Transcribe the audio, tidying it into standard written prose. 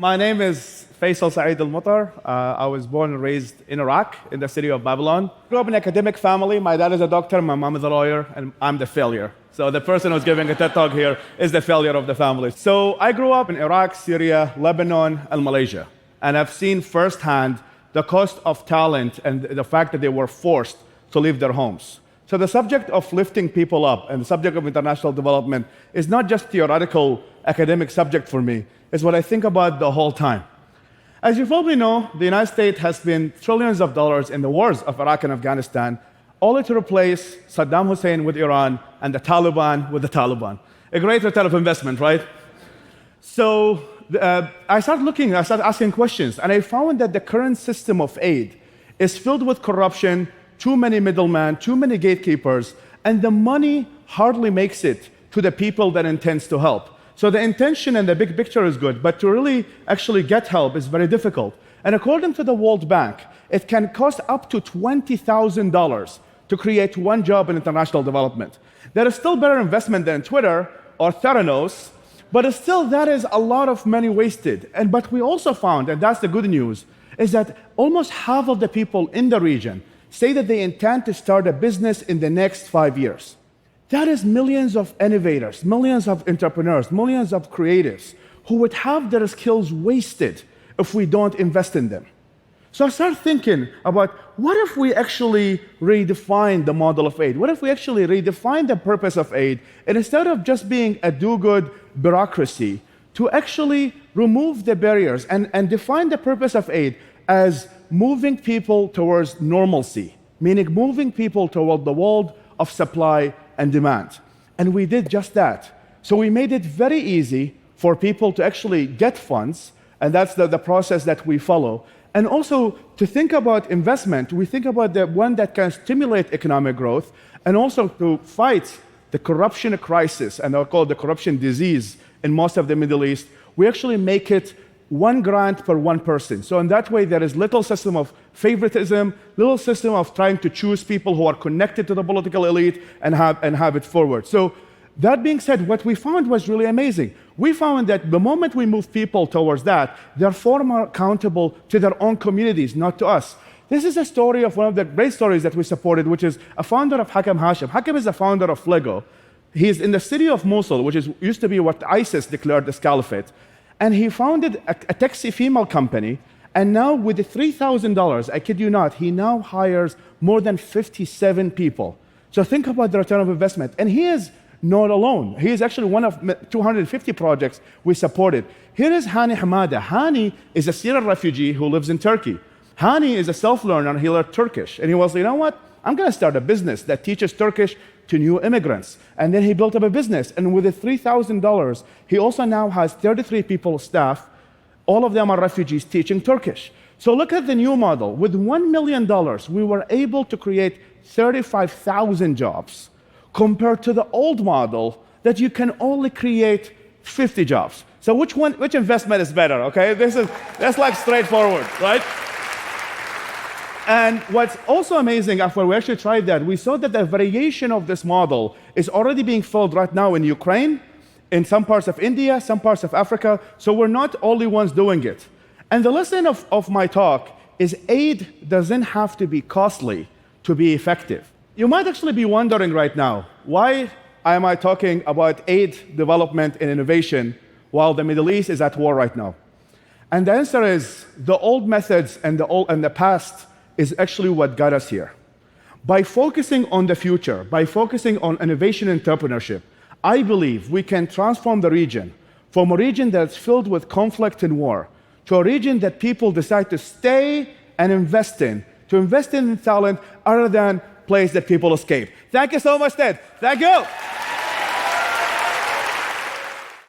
My name is Faisal Saeed Al-Mutar. I was born and raised in Iraq, in the city of Babylon. Grew up in an academic family. My dad is a doctor, my mom is a lawyer, and I'm the failure. So the person who's giving a TED Talk here is the failure of the family. So I grew up in Iraq, Syria, Lebanon, and Malaysia. And I've seen firsthand the cost of talent and the fact that they were forced to leave their homes. So the subject of lifting people up and the subject of international development is not just theoretical academic subject for me. It's what I think about the whole time. As you probably know, the United States has spent trillions of dollars in the wars of Iraq and Afghanistan, only to replace Saddam Hussein with Iran and the Taliban with the Taliban. A great return of investment, right? So I started asking questions, and I found that the current system of aid is filled with corruption, too many middlemen, too many gatekeepers, and the money hardly makes it to the people that intends to help. So the intention and the big picture is good, but to really actually get help is very difficult. And according to the World Bank, it can cost up to $20,000 to create one job in international development. There is still better investment than Twitter or Theranos, but still that is a lot of money wasted. But we also found, and that's the good news, is that almost half of the people in the region say that they intend to start a business in the next 5 years. That is millions of innovators, millions of entrepreneurs, millions of creatives who would have their skills wasted if we don't invest in them. So I started thinking about, what if we actually redefine the model of aid? What if we actually redefine the purpose of aid, and instead of just being a do-good bureaucracy, to actually remove the barriers and define the purpose of aid as moving people towards normalcy, meaning moving people toward the world of supply and demand. And we did just that. So we made it very easy for people to actually get funds, and that's the process that we follow. And also to think about investment, we think about the one that can stimulate economic growth, and also to fight the corruption crisis, and I'll call it the corruption disease in most of the Middle East. We actually make it one grant per one person. So in that way, there is little system of favoritism, little system of trying to choose people who are connected to the political elite and have it forward. So that being said, what we found was really amazing. We found that the moment we move people towards that, they're far more accountable to their own communities, not to us. This is a story of one of the great stories that we supported, which is a founder of Hakim Hashim. Hakim is the founder of Lego. He's in the city of Mosul, which used to be what ISIS declared as caliphate. And he founded a taxi female company, and now with the $3,000, I kid you not, he now hires more than 57 people. So think about the return of investment. And he is not alone. He is actually one of 250 projects we supported. Here is Hani Hamada. Hani is a Syrian refugee who lives in Turkey. Hani is a self-learner. He learned Turkish. And he was, you know what? I'm going to start a business that teaches Turkish to new immigrants. And then he built up a business. And with the $3,000, he also now has 33 people staff. All of them are refugees teaching Turkish. So look at the new model. With $1 million, we were able to create 35,000 jobs, compared to the old model that you can only create 50 jobs. So which investment is better, okay? That's like straightforward, right? And what's also amazing, after we actually tried that, we saw that the variation of this model is already being filled right now in Ukraine, in some parts of India, some parts of Africa, so we're not only ones doing it. And the lesson of my talk is aid doesn't have to be costly to be effective. You might actually be wondering right now, why am I talking about aid development and innovation while the Middle East is at war right now? And the answer is, the old methods and the past is actually what got us here. By focusing on the future, by focusing on innovation and entrepreneurship, I believe we can transform the region from a region that's filled with conflict and war to a region that people decide to stay and invest in, to invest in talent other than place that people escape. Thank you so much, Ted. Thank you.